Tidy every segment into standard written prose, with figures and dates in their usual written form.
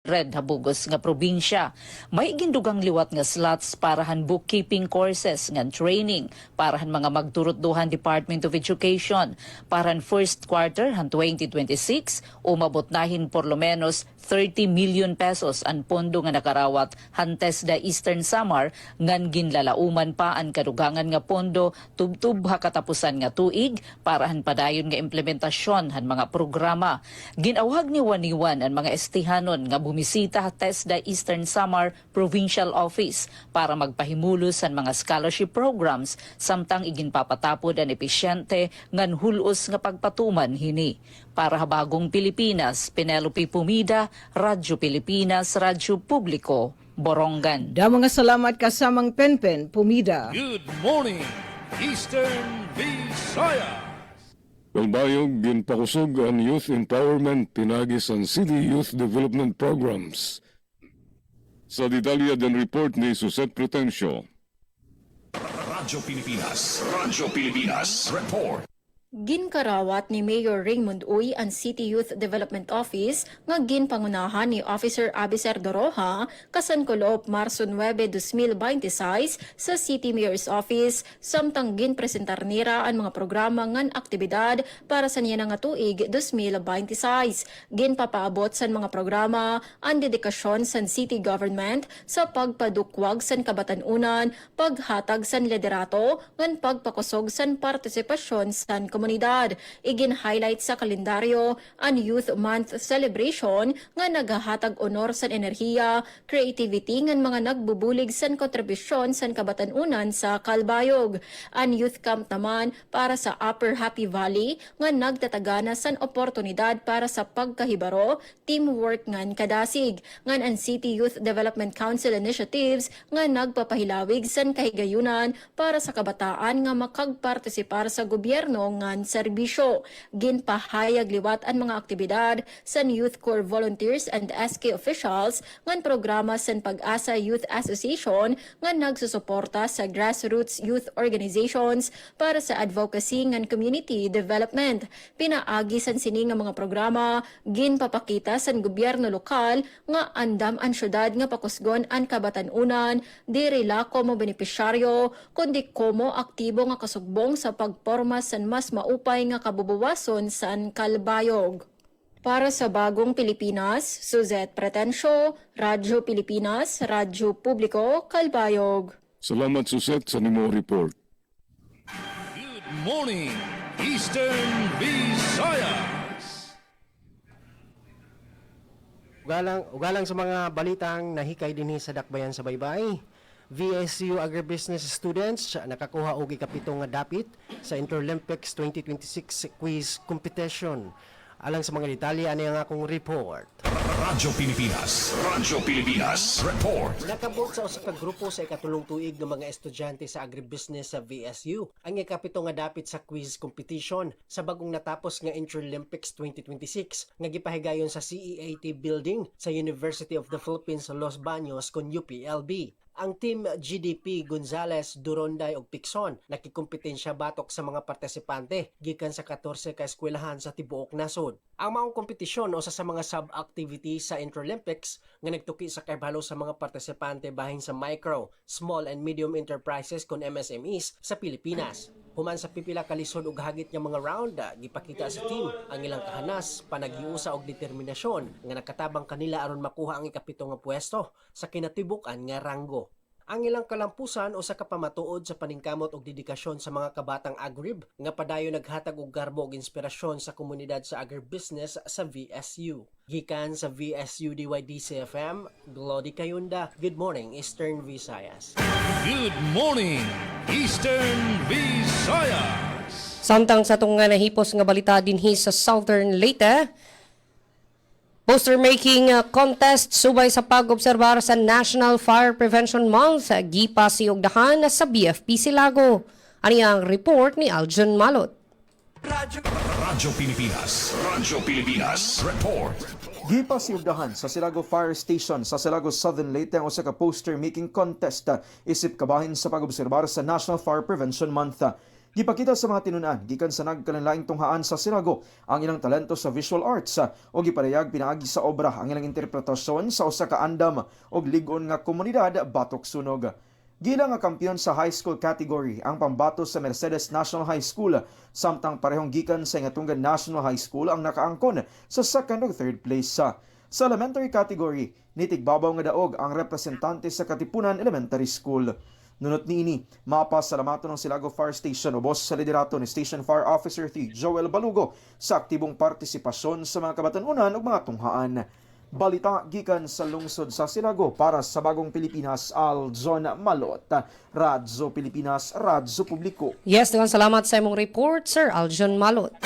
Red Habugos nga probinsya. May gindugang liwat nga slots parahan bookkeeping courses nga training, parahan mga magturot-duhan Department of Education, parahan first quarter han 2026, umabot nahin por lo menos 30 million pesos ang pondo nga nakarawat hantes da Eastern Samar ngan ginlalauman pa ang kadugangan nga pondo tubtub ha katapusan nga tuig parahan padayon nga implementasyon han mga programa. Ginawhag ni Waniwan ang mga estihanon nga bumisita hates da Eastern Samar Provincial Office para magpahimulos ang mga scholarship programs samtang iginpapatapod ang epesyente ngan hulos nga pagpatuman hini. Para Habagong Pilipinas, Penelope Pumida, Radyo Pilipinas, Radyo Publiko, Borongan. Da mga salamat kasamang Penpen, Pumida. Good morning, Eastern Visayas. Kalbayog ginpakusog ang youth empowerment pinagis ang City Youth Development Programs. Sa detalya den report ni Suset Pretencio. Radyo Pilipinas, report. Ginkarawat ni Mayor Raymond Uy ang City Youth Development Office nga ginpangunahan ni Officer Abiser Doroha kasan kolop Marso 9, 2026 sa City Mayor's Office samtang ginpresentar nira ang mga programa ngan aktibidad para sa niya nga tuig 2026. Ginpapaabot sa mga programa ang dedikasyon sa City Government sa pagpadukwag sa kabatanunan, paghatag sa liderato ngan pagpakusog sa partisipasyon sa komunidad. Igin-highlight sa kalendaryo ang Youth Month celebration nga naghahatag honor sa enerhiya, creativity ng mga nagbubulig sa kontribusyon sa kabatanunan sa Kalbayog. Ang Youth Camp naman para sa Upper Happy Valley nga nagtatagana sa oportunidad para sa pagkahibaro, teamwork ngan kadasig. Ngan ang City Youth Development Council initiatives nga nagpapahilawig sa kahigayunan para sa kabataan nga makagpartisipar sa gobyerno nga serbisyo. Ginpahayag liwat ang mga aktibidad sa Youth Corps volunteers and SK officials ngan programa sa Pag-asa Youth Association nga nagsusuporta sa grassroots youth organizations para sa advocacy ngan community development. Pinaagi sa sini nga mga programa ginpapakita sa gobyerno lokal nga andam ang syudad nga pakusgon ang kabatanunan diri la komo benepisyaryo kundi komo aktibo nga kasugbong sa pagporma sa mas maupay nga kabubuwason sa Kalbayog. Para sa Bagong Pilipinas, Suzette Pretencio, Radyo Pilipinas, Radyo Publiko, Kalbayog. Salamat Suset sa nimo report. Good morning, Eastern Visayas. Ugalang sa mga balitang nahikay dinhi sa dakbayan sa baybay. VSU Agribusiness students nakakuha og ikapito nga dapit sa Interolympics 2026 quiz competition. Alang sa mga detalye ani ang akong report. Radyo Pilipinas, report. Nakabot sa usa ka grupo sa ikatulong tuig ng mga estudyante sa agribusiness sa VSU ang ikapito nga dapit sa quiz competition sa bagong natapos nga Interolympics 2026 nga gipahigayon sa CEAT building sa University of the Philippines Los Baños kon UPLB. Ang team GDP Gonzales, Duronday ug Picson nakikompetensya batok sa mga partisipante gikan sa 14 ka eskwelahan sa tibuok nasod. Ang maong kompetisyon usa sa mga sub-activities sa Interolympics nga nagtuki sa kahibalo sa mga partisipante bahin sa micro, small and medium enterprises kon MSMEs sa Pilipinas. Human sa pipila ka lisod ug hagit nga mga round, gipakita sa team ang ilang kahanas, panagiusa og determinasyon nga nakatabang kanila aron makuha ang ikapito nga pwesto sa kinatibukan nga ranggo. Ang ilang kalampusan o sa kapamatuod sa paningkamot og dedikasyon sa mga kabatang agrib nga padayon naghatag og garbo og inspirasyon sa komunidad sa agribusiness sa VSU. Gikan sa VSU DYDC-FM, Glody Kayunda. Good morning, Eastern Visayas. Good morning, Eastern Visayas. Samtang sa itong nahipos nga balita dinhi sa Southern Leyte, poster making contest subay sa pag-obserbar sa National Fire Prevention Month gipasiugdahan sa BFP Silago. Ani ang report ni Aljon Malot. Radyo Pilipinas, report. Gipasiugdahan sa Silago Fire Station sa Silago Southern Leyte ang usa ka poster making contest isip kabahin sa pag-obserbar sa National Fire Prevention Month. Gipakita sa mga tinunan gikan sa nagkalain-laing tunghaan sa Sirago ang ilang talento sa visual arts o giparehag pinaagi sa obra ang ilang interpretasyon sa usa ka andam og lig-on nga komunidad batok sunog. Gila nga kampiyon sa high school category ang pambato sa Mercedes National High School samtang parehong gikan sa Ingatungan National High School ang nakaangkon sa second ug third place. Sa elementary category, nitigbabaw nga daog ang representante sa Katipunan Elementary School. Nunot niini, mapasalamato ng Silago Fire Station ubos sa liderato ni Station Fire Officer 3 Joel Balugo sa aktibong partisipasyon sa mga kabatanunan ug mga tunghaan. Balita gikan sa lungsod sa Silago para sa Bagong Pilipinas, Aljon Malot. Radyo Pilipinas, Radyo Publiko. Yes, dengan salamat sa imong report, Sir Aljon Malot.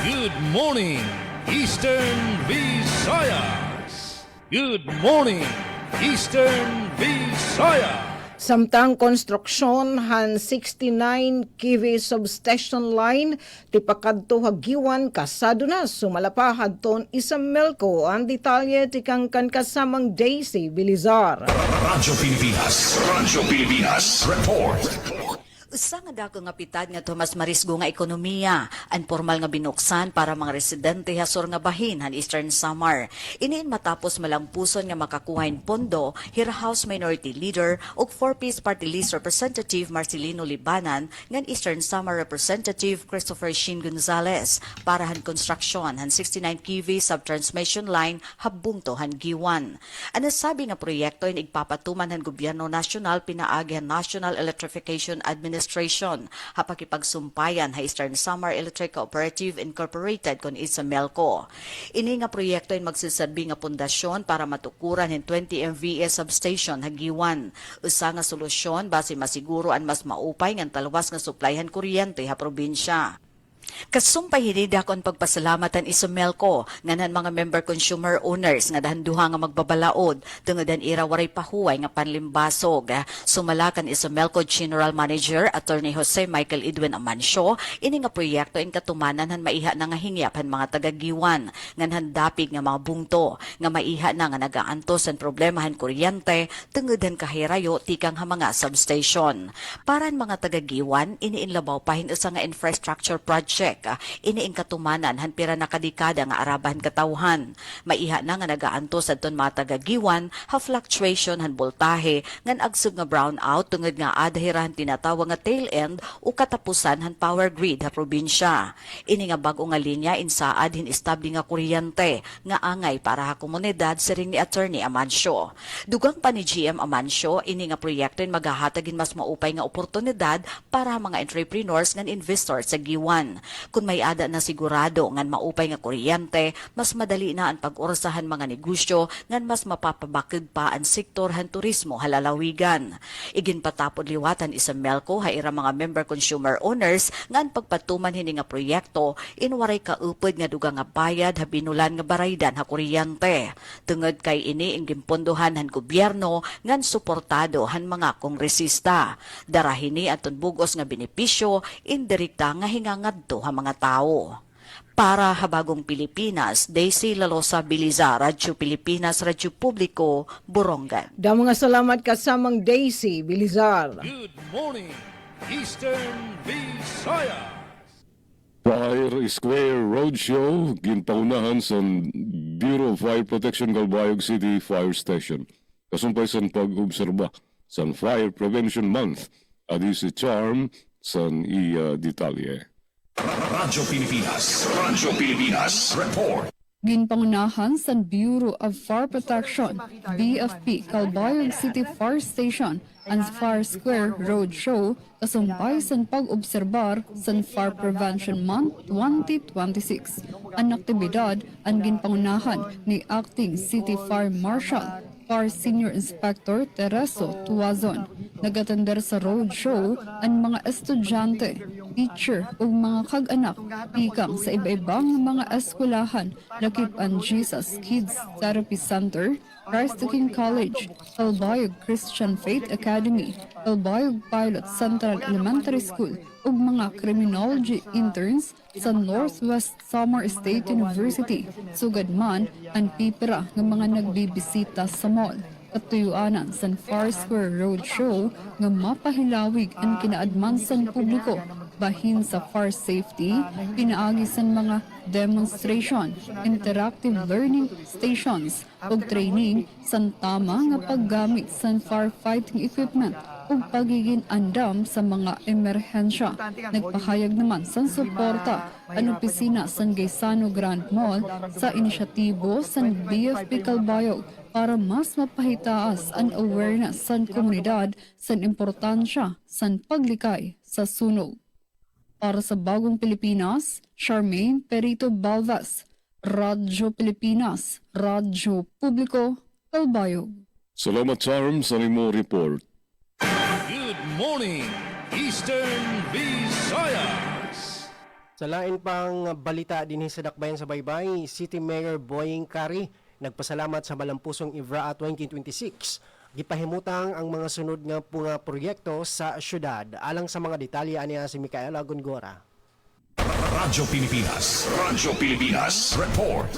Good morning, Eastern Visayas. Good morning, Eastern Visayas. Samtang konstruksyon han 69 kV substation line tipakadto hagiwan kasado na sumalapahad ton Isammelco ang detalye tikang kan kasamang Daisy Bilizar. Radyo Pilipinas, report. Usa nga dako nga pitad nga Tomas Marisgo nga ekonomiya, ang formal nga binuksan para mga residente hasor nga bahin han Eastern Samar. Iniin matapos malampuson nga makakuhain pondo, Hira House Minority Leader ug 4-piece party list representative Marcelino Libanan ngan Eastern Samar Representative Christopher Shin Gonzalez para han construction han 69 kV subtransmission line habungto han Giwan. Ang nasabi nga proyekto ay igpapatuman han gobyerno nasyonal pinaagi han National Electrification Administration hapakipagsumpayan ha Eastern Samar Electric Cooperative Incorporated kon Isammelco. Ini nga proyekto ay magsiserbi nga pundasyon para matukuran hin 20 MVA substation hagiwan. Usa nga solusyon base masiguro ang mas maupay nga talwas nga supplyan kuryente ha probinsya. Kasumpay hinida kon pagpasalamatan Isammelco nganan mga member consumer owners nga dahanduha nga magbabalaod tungod an ira waray pahuway nga panlimbasog. Sumalakan Isammelco General Manager Attorney Jose Michael Edwin Amancio ini nga proyekto in katumanan han maiha na nga hingyap han mga tagagiwan ngan dapig nga mga bungto nga maiha na nga nagaantos ang problema han kuryente tungod han kahirayo tikang ha mga substation. Para ang mga tagagiwan iniinlabaw pahin usa nga infrastructure project iniing katumanan han pira na kadekada nga arabahan katawhan. Maiha na nga nagaantos adton mga tagagiwan ha fluctuation han boltahe ngan agsub nga brownout tungod nga adhirahan tinatawag nga tail end o katapusan han power grid ha probinsya. Ini nga bag-o nga linya insaad hin establi nga kuryente nga angay para ha komunidad siring ni Attorney Amancio. Dugang pa ni GM Amancio ini nga proyekto magahatagin mas maupay nga oportunidad para mga entrepreneurs ngan investors sa Giwan. Kung may ada na sigurado ngan maupay nga kuryente, mas madali na ang pag-orsahan mga negosyo ngan mas mapapabakid pa ang sektor han turismo halalawigan. Igin patapod liwatan Isammelco ha ira mga member consumer owners ngan pagpatuman hini nga proyekto inwaray kaupod nga dugang nga bayad ha binulan nga baraydan ha kuryente. Tungod kay ini ing gimpondohan han gobyerno ngan suportado han mga kongresista. Darahini aton bugos nga benepisyo indirekta nga hingangadto ha mga tao. Para Habagong Pilipinas, Daisy Lalosa Bilizar, Radyo Pilipinas, Radyo Publiko, Borongan. Da mga salamat kasamang Daisy Bilizar. Good morning, Eastern Visayas. Fire Square Roadshow, ginpaunahan sa Bureau of Fire Protection Calbayog City Fire Station. Kasumpay sa pag-obserba sa Fire Prevention Month, adi si Charm sa detalye. Radyo Pilipinas, report. Ginpangunahan sa Bureau of Fire Protection, BFP, Calbayog City Fire Station, ang Fire Square Roadshow kasumpay sa pag-obserbar sa Fire Prevention Month 2026. Ang aktibidad ang ginpangunahan ni Acting City Fire Marshal Fire Senior Inspector Tereso Tuazon. Nagatender sa roadshow ang mga estudyante, teacher ug mga kag-anak ikang sa iba-ibang mga eskwelahan lakip ang Jesus Kids Therapy Center, Christ the King College, Calbayog Christian Faith Academy, Calbayog Pilot Central Elementary School ug mga criminology interns sa Northwest Samar State University. Sugad man ang pipira ng mga nagbibisita sa mall. Katuyuanan sa Fire Square Roadshow nga mapahilawig ang kinaadmansan publiko Bahin sa fire safety, pinaagi sa mga demonstration, interactive learning stations ug training sa tama nga paggamit sa firefighting equipment ug pagiging andam sa mga emerhensya. Nagpahayag naman sa suporta ang opisina sa Gaisano Grand Mall sa inisyatibo sa BFP Calbayog para mas mapahitaas ang awareness sa komunidad sa importansya sa paglikay sa sunog. Para sa Bagong Pilipinas, Charmaine Perito Balvas, Radyo Pilipinas, Radyo Publiko, Calbayog. Salamat, Charm, sa imo report. Good morning, Eastern Visayas. Sa lain pang balita din sa Dakbayan sa Baybay, City Mayor Boying Kari nagpasalamat sa Malampusong Ivraa 2026. Gipahimutang ang mga sunod nga mga proyekto sa syudad. Alang sa mga detalye aniya si Micaela Gongora. Radyo Pilipinas. Radyo Pilipinas. Report.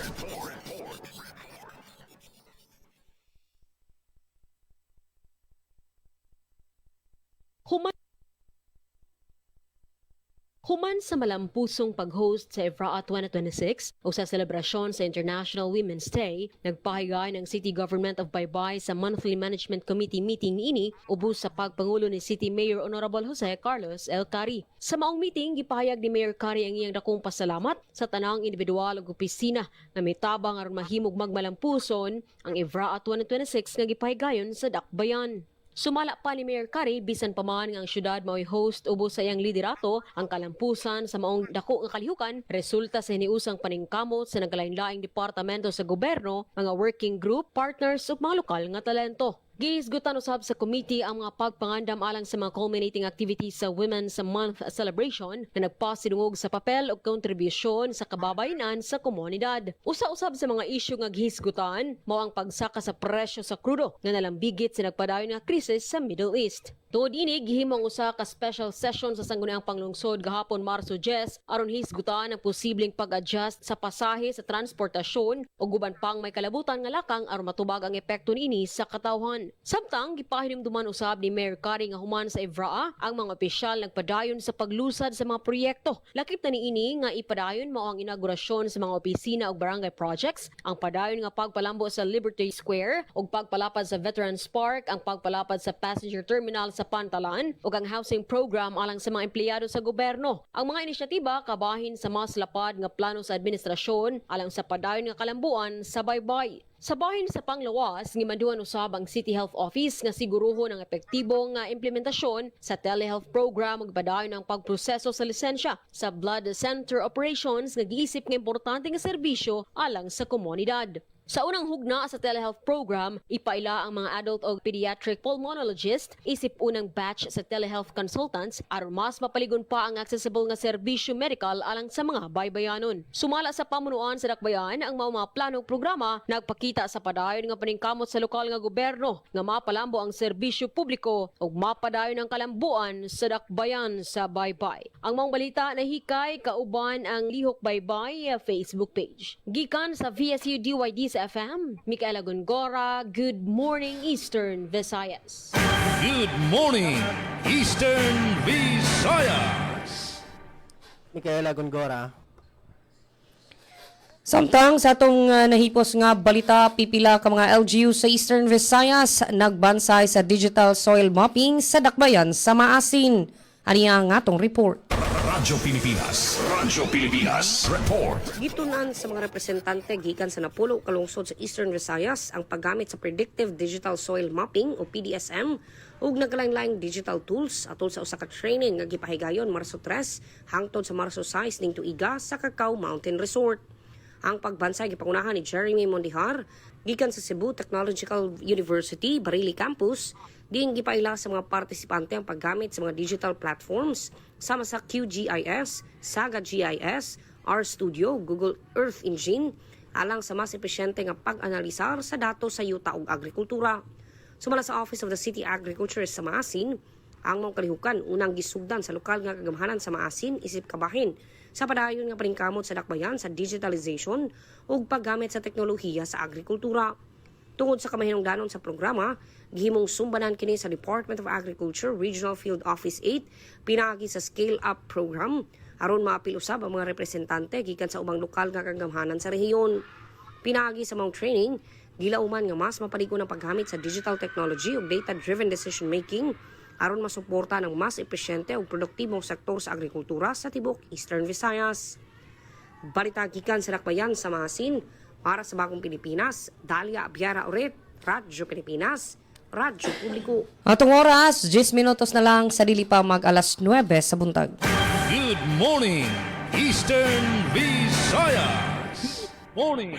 Human sa malampusong pag-host sa Ivraa 2026 o sa selebrasyon sa International Women's Day, nagpahigay ng City Government of Baybay sa Monthly Management Committee meeting niini ubos sa pagpangulo ni City Mayor Honorable Jose Carlos L. Cari. Sa maong meeting, gipahayag ni Mayor Cari ang iyang dakong pasalamat sa tanang individual ug opisina na may tabang aron mahimog magmalampuson ang Ivraa 2026 nga gipahigayon sa Dakbayan. Sumala pa ni Mayor Cari, bisan pa man nga ang syudad mao'y host ubos sa iyang liderato, ang kalampusan sa maong dako nga kalihukan resulta sa hiniusang paningkamot sa nagalain-laing departamento sa gobyerno, mga working group, partners ug mga lokal nga talento. Gihisgutan usab sa committee ang mga pagpangandam alang sa mga culminating activities sa Women's Month celebration na nagpasidungog sa papel o kontribusyon sa kababayenan sa komunidad. Usa-usab sa mga isyu nga gihisgutan mao ang pagsaka sa presyo sa krudo nga nalambigit sa nagpadayon nga krisis sa Middle East. Tuod ini gihimong usa ka special session sa sangguniang panglungsod gahapon Marso 10 aron hisgutan ang posibleng pag-adjust sa pasahe sa transportasyon o guban pang may kalabutan nga lakang aron matubag ang epekto niini sa katawhan. Samtang gipahinumduman usab ni Mayor Cari nga human sa Ivraa ang mga opisyal nagpadayon sa paglusad sa mga proyekto. Lakip na niini nga ipadayon mao ang inaugurasyon sa mga opisina ug barangay projects, ang padayon nga pagpalambo sa Liberty Square ug pagpalapad sa Veterans Park, ang pagpalapad sa passenger terminal sa Pantalan ug ang housing program alang sa mga empleyado sa gobyerno. Ang mga inisyatiba kabahin sa mas lapad nga plano sa administrasyon alang sa padayon nga kalambuan sa Baybay. Sa bahin sa panglawas, gimanduan usab ang City Health Office nga siguruhon ang epektibo nga implementasyon sa telehealth program ug padayon ang pagproseso sa lisensya sa blood center operations nga giisip nga importante nga serbisyo alang sa komunidad. Sa unang hugna sa telehealth program, ipaila ang mga adult o pediatric pulmonologist isip unang batch sa telehealth consultants aron mas mapaligon pa ang accessible nga serbisyo medical alang sa mga baybayanon. Sumala sa pamunuan sa Dakbayan, ang mga planong programa nagpakita sa padayon nga paningkamot sa lokal nga gobyerno nga mapalambo ang serbisyo publiko ug mapadayon ang kalambuan sa Dakbayan sa Baybay. Ang mga balita nahikay kauban ang Lihok Baybay Facebook page. Gikan sa VSU DYD sa FM, Micaela Gongora, Good Morning Eastern Visayas. Good morning, Eastern Visayas. Micaela Gongora. Samtang sa atong nahipos nga balita, pipila ka mga LGU sa Eastern Visayas nagbansay sa digital soil mapping sa Dakbayan sa Maasin. Ani ang atong report. Radyo Pilipinas. Radyo Pilipinas. Report. Gitunan sa mga representante gikan sa napulo ka lungsod sa Eastern Visayas ang paggamit sa Predictive Digital Soil Mapping o PDSM ug naglain-laing digital tools atol sa usa ka training nga gipahigayon Marso 3 hangtod sa Marso 6 ning tuiga sa Cacao Mountain Resort. Ang pagbansay gipangunahan ni Jeremy Mondihar gikan sa Cebu Technological University Barili Campus. Diing gipaila sa mga partisipante ang paggamit sa mga digital platforms sama sa QGIS, Saga GIS, RStudio, Google Earth Engine, alang sa mas epesyente nga pag-analisar sa datos sa yuta ug agrikultura. Sumala sa Office of the City Agriculturist sa Maasin, ang mga kalihukan unang gisugdan sa lokal nga kagamhanan sa Maasin isip kabahin sa padayon nga paningkamot sa Dakbayan sa digitalization ug paggamit sa teknolohiya sa agrikultura. Tungod sa kamahinungdanon sa programa, gihimong sumbanan kini sa Department of Agriculture Regional Field Office 8 pinagi sa Scale Up Program aron maapil usab ang mga representante gikan sa ubang lokal nga kagamhanan sa rehiyon. Pinagi sa mount training, gilauman nga mas mapaligon ang paggamit sa digital technology ug data-driven decision making aron masuporta ng mas epesyente ug produktibong sektor sa agrikultura sa tibok Eastern Visayas. Balita gikan sa Dakbayan sa Mahasin para sa Bagong Pilipinas, Dalia Abiara Oret, Radyo Pilipinas, Radyo Publiko. Atong oras, 10 minutos na lang sa dili pa mag alas 9 sa buntag. Good morning, Eastern Visayas. Morning,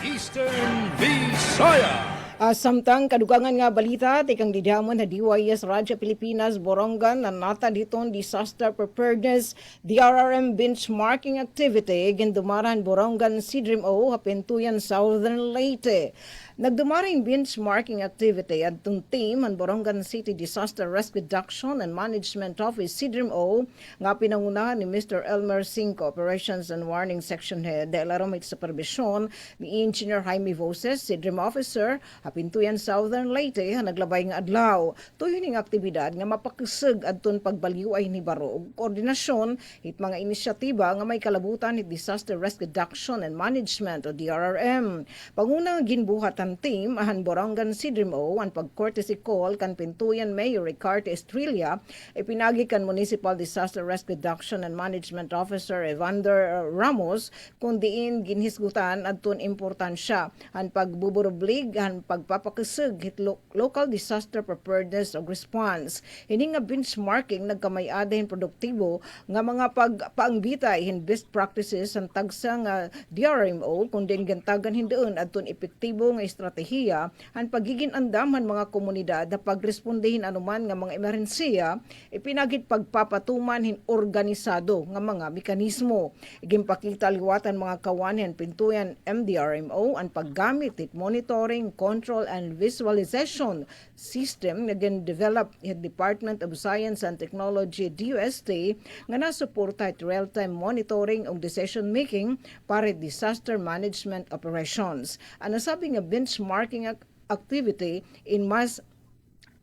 Eastern Visayas. Samtang kadugangan nga balita, tikang didamon na DYS Radyo Pilipinas Borongan na nata ditong disaster preparedness DRRM benchmarking activity gindumaran Borongan Sidrim-O Hapentuyan Southern Leyte. Nagdumaring benchmarking activity at team ang Borongan City Disaster Risk Reduction and Management Office Sidrim-O nga pinangunahan ni Mr. Elmer Cinco, Operations and Warning Section Head, Elaromit Supervision ni Engineer Jaime Voces, Sidrim Officer, Hapintuyan Southern Leyte, naglabay nga adlaw. Tuyo ning aktibidad nga mapakisig adton pagbaliway ni baro ug koordinasyon hit mga inisyatiba nga may kalabutan ni Disaster Risk Reduction and Management o DRRM. Pangunang ginbuhat team ahan Borongan Sidrim-O ang pag-courtesy call kan Pintuyan Mayor Ricardo Estrella ipinagi kan Municipal Disaster Risk Reduction and Management Officer Evander Ramos kung diin ginhisgutan adton importansya ang pagbuburublig ang pagpapakisig hit local disaster preparedness o response. Ini nga benchmarking nagkamay-adahin produktibo nga mga pagpaangbitay hin best practices ang tagsa nga DRMO kung din gantagan hindoon adton epektibo nga estratehiya ang pagiging andam mga komunidad na pagrespondehin anuman nga mga emerhensiya ipinagit pagpapatuman hin organisado nga mga mekanismo. Igimpakita liwatan mga kawanan Pintuyan MDRMO ang paggamit it monitoring, control and visualization system nga gin-develop it Department of Science and Technology DUST nga nasuporta it real-time monitoring ug decision making para disaster management operations. Ang nasabi nga benchmarking activity in mas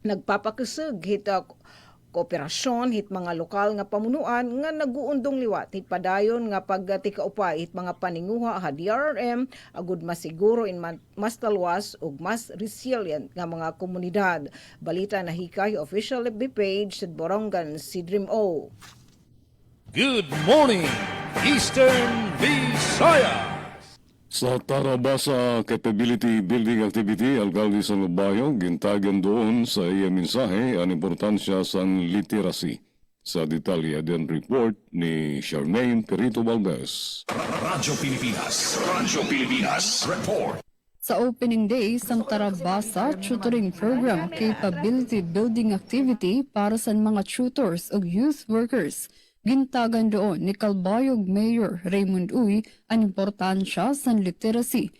nagpapakisig hit kooperasyon hit mga lokal nga pamunuan nga naguundong liwat hit padayon nga pagtikaupay hit mga paninguha ha DRRM agud masiguro in mas talwas ug mas resilient nga mga komunidad. Balita na hikay official FB page sa Borongan Sidrim-O. Good morning, Eastern Visayas. Sa Tarabasa Capability Building Activity, Alcalde San Lubayo, gintagan doon sa iyang mensahe ang importansya sa literacy. Sa detalye din report ni Charmaine Perito Valdez. Radyo Pilipinas, Radyo Pilipinas, report. Sa opening day sa Tarabasa Tutoring Program Capability Building Activity para sa mga tutors o youth workers, gintagan doon ni Calbayog Mayor Raymond Uy ang importansya sa literacy,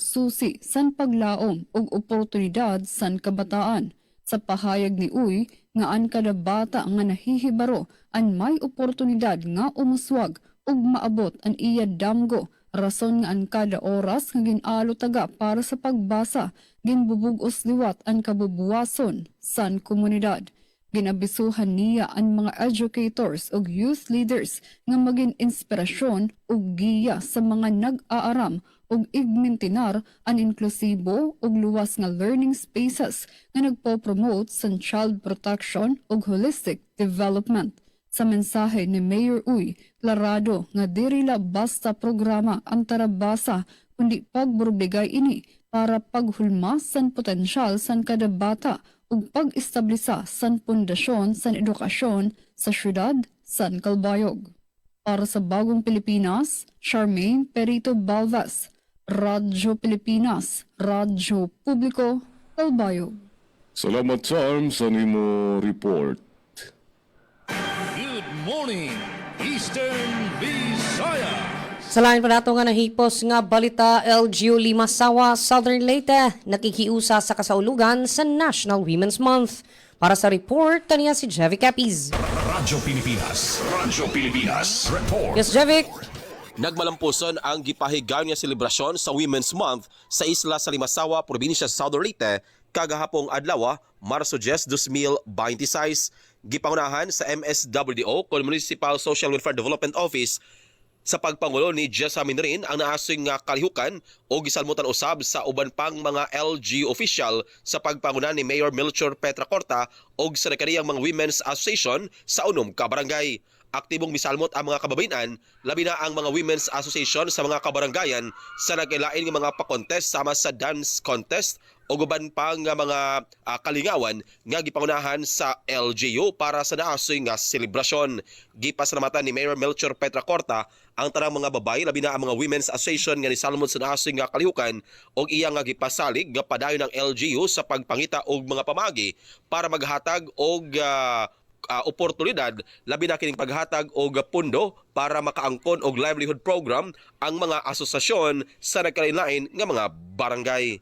susi san paglaom ug oportunidad san kabataan. Sa pahayag ni Uy nga an kada bata nga nahihibaro an may oportunidad nga umuswag ug maabot an iya damgo, rason nga an kada oras nga ginalo taga para sa pagbasa ginbubug-os liwat an kabubuwason san komunidad. Ginabisuhan niya ang mga educators o youth leaders nga maging inspirasyon o giya sa mga nag-aaram o igmintinar ang inklusibo o luwas nga learning spaces nga nagpo-promote sa child protection o holistic development. Sa mensahe ni Mayor Uy, klarado nga dirila basta programa ang Tarabasa kundi pagburbigay ini para paghulma san potensyal san kada bata ug pag-establisa san pundasyon san edukasyon sa syudad san Calbayog. Para sa Bagong Pilipinas, Charmaine Perito Valdez, Radyo Pilipinas, Radyo Publiko, Calbayog. Salamat Charm sa nimo report. Good morning, Eastern Visayas. Sa lain pa nato nga nahipos nga balita, LGU Limasawa, Southern Leyte, nakikiusa sa kasaulugan sa National Women's Month. Para sa report, taniya si Jevic Capiz. Radyo Pilipinas, Radyo Pilipinas, report. Yes, Jevic. Nagmalampuson ang gipahigayon nga selebrasyon sa Women's Month sa isla sa Limasawa, probinsya sa Southern Leyte, kagahapong adlaw, Marso 10, 2026. Gipangunahan sa MSWDO, Municipal Social Welfare Development Office, sa pagpangulo ni Jessa Minrin ang naasing nga kalihukan o gisalmutan usab sa uban pang mga LG official sa pagpanguna ni Mayor Melchor Petracorta o sa nakaniyang mga Women's Association sa unom ka barangay. Aktibong misalmot ang mga kababayan, labi na ang mga Women's Association sa mga kabarangayan sa nagkailain ng mga pa-contest sama sa dance contest o guban pang mga kalingawan nga gipangunahan sa LGU para sa naasoy nga selebrasyon. Gipasalamatan ni Mayor Melchor Petracorta ang tanang mga babae, labi na ang mga Women's Association nga nisalmot sa naasoy nga kalihukan o iya nga gipasalig nga padayon ng LGU sa pagpangita og mga pamagi para maghatag og oportunidad, labi na kining paghatag og pundo para makaangkon og livelihood program ang mga asosasyon sa nagkalain-lain nga mga barangay.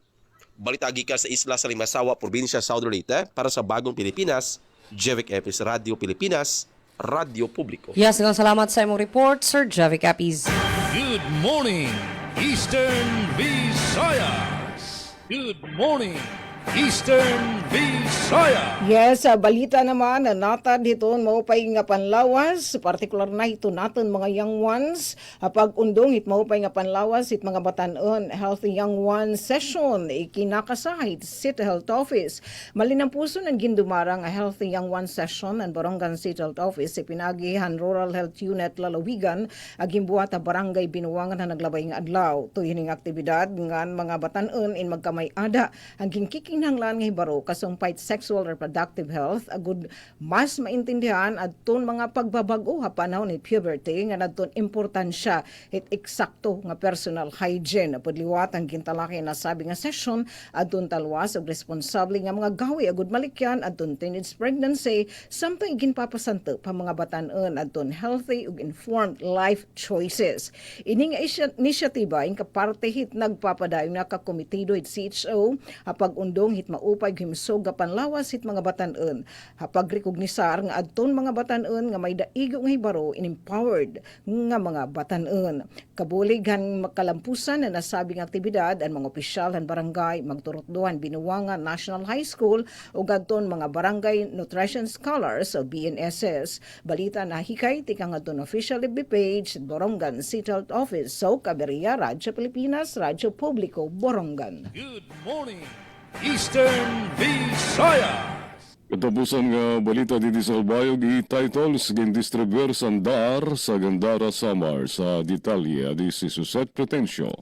Balita gikan sa isla sa Limasawa, probinsya Southern Leyte, para sa Bagong Pilipinas, Jevic Epis, Radio Pilipinas, Radio Publiko. Yes, salamat sa imong report, Sir Jevic Epis. Good morning, Eastern Visayas. Good morning, Eastern Visayas. Yes, balita naman na natad dito maupay nga panlawas, partikular na ito natin mga young ones. Pag undong it maupay nga panlawas it mga batanon Healthy Young One session ikinakasahit City Health Office. Malinang puso ng gindumarang Healthy Young One session ang Barongan City Health Office ipinagihan Rural Health Unit Lalawigan agimbuhat a barangay Binuangan na naglabay nga adlaw. Tuyining aktibidad ngan mga batanon in magkamay-ada ang kinahanglan nga hibaro kasumpay sexual reproductive health agud mas maintindihan adton mga pagbabago ha panahon ni puberty nga nadton importansya it eksakto nga personal hygiene. Pudliwat ang gintalaki na sabi nga session adton talwas og responsable nga mga gawi agud malikyan adton teenage pregnancy samtang ginpapasanto pa mga batan-on adton healthy ug informed life choices. Ining inisyatiba ing kaparte hit nagpapadayon nga ka komitido it CHO apag undong hit maupay himsog panlawas hit mga batan-on hapag rekognisar nga adton mga batan-on nga may daigo nga hibaro in empowered nga mga batan-on. Kabuligan makalampusan na nasabing aktibidad ang mga opisyal han barangay magturot-duhan Binuangan National High School ug adton mga barangay nutrition scholars o BNSS. Balita na hikay tikang adton official FB page Borongan City Health Office. So Caberia, Radyo Pilipinas, Radyo Publiko, Borongan. Good morning, Eastern Visayas. Katapusan nga balita dito sa Albayog, i-titles gindistribuer sandar sa Gandara Samar sa detalye di si Suset Pretencio.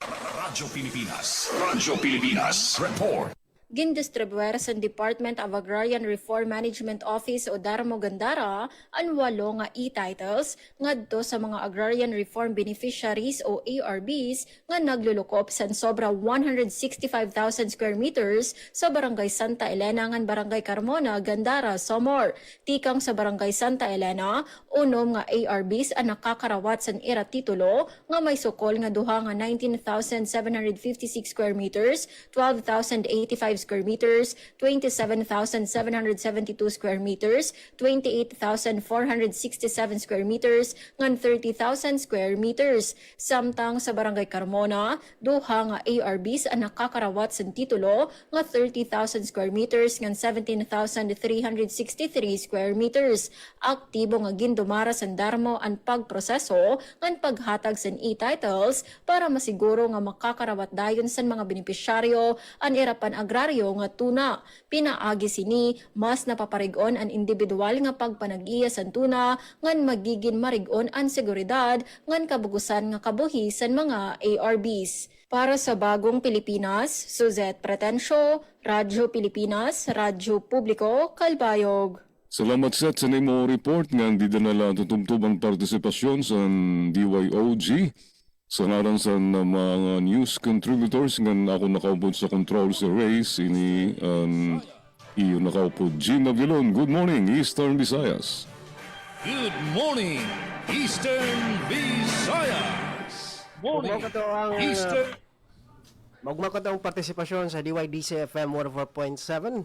Radyo Pilipinas. Radyo Pilipinas. Report. Gindistribuer sa Department of Agrarian Reform Management Office o Darmo Gandara ang 8 nga e-titles ngadto sa mga agrarian reform beneficiaries o ARBs nga naglulukop sa sobra 165,000 square meters sa Barangay Santa Elena ngan Barangay Carmona, Gandara, Samar. Tikang sa Barangay Santa Elena, unom nga ARBs ang nakakarawat sa ira titulo nga may sukol nga duha nga 19,756 square meters, 12,085 square meters, 27,772 square meters, 28,467 square meters, ngan 30,000 square meters. Samtang sa Barangay Carmona, duha nga ARBs ang nakakarawat sa titulo nga 30,000 square meters ngan 17,363 square meters. Aktibo nga gindumara sa Darmo ang pagproseso ngan paghatag sa e-titles para masiguro nga makakarawat dayon sa mga benepisyaryo ang irapan agraryo nga tuna. Pinaagi sini mas napaparigon ang individual nga pagpanagiya sa tuna ngan magiging marigon ang seguridad ngan kabugusan nga kabuhi sa mga ARBs. Para sa Bagong Pilipinas, Suzette Pretencio, Radyo Pilipinas, Radyo Publiko, Kalbayog. Salamat Seth sa nimo report nga di danala tutumtubang partisipasyon sa DYOG. Sa ngaran sa mga news contributors nga ako nakaupod sa control sa race ini iyo nakaupod Gina Vilon. Good morning Eastern Visayas. Good morning, Eastern Visayas. Morning, Eastern. Magmako ang partisipasyon sa DYDC FM 104.7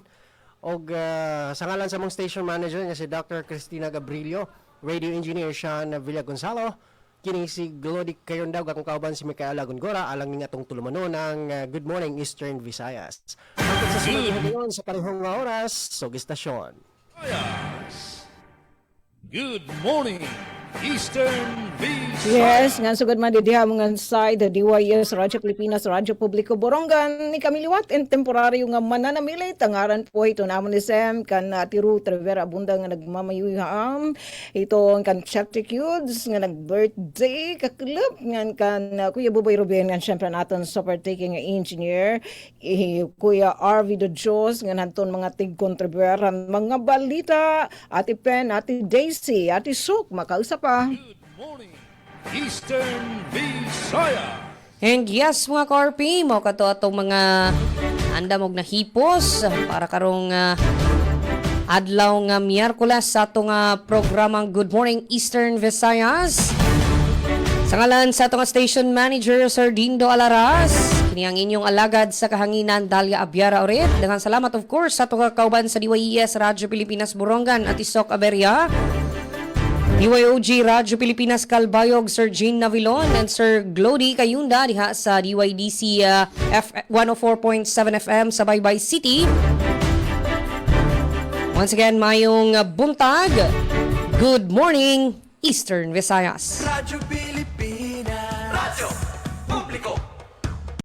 og sa ngalan sa mong station manager nga si Dr. Cristina Gabrilio, radio engineer Sean Villagonzalo, Kini si Glody Kayondaw akong kauban si Micaela Gongora alang ning atong tulumanon ng Good Morning Eastern Visayas. Hangtod sa sunod na higayon sa parehong nga oras, sug istasyon. Visayas. Good morning, Eastern Visayas. Yes, nga sugad man diha mga side DYS Radyo Pilipinas Radyo Publiko Borongan ni kamiliwat and temporaryo nga mananamilit tangaran po ito namon ni Sam kan Tiru Trevera Abunda nga nagmamayuham ito kan Chapticudes nga nag-birthday kaklub nga kan Kuya Buboy Ruben nga syempre naton super taking nga engineer Kuya RV de Jos nga naton mga tig kontribueran mga balita Ate Pen, Ate Daisy, Ate Sok makausap pa. Good morning, Eastern Visayas. And yes, mga Corpi, mo kato atong mga andam og nahipos para karong adlaw nga Miyerkules sa atong programang Good Morning Eastern Visayas. Sa ngalan sa atong station manager, Sir Dindo Alaras, kini ang inyong alagad sa kahanginan, Dalia Abiara Oret. Dengan salamat of course sa atong kauban sa DYES Radyo Pilipinas Borongan at Isok Aberia. DYOG Radyo Pilipinas Calbayog, Sir Jean Navilon and Sir Glody Kayunda diha sa DYDC 104.7 FM sa Baybay City. Once again, mayong buntag. Good morning, Eastern Visayas. Radyo Pilipinas.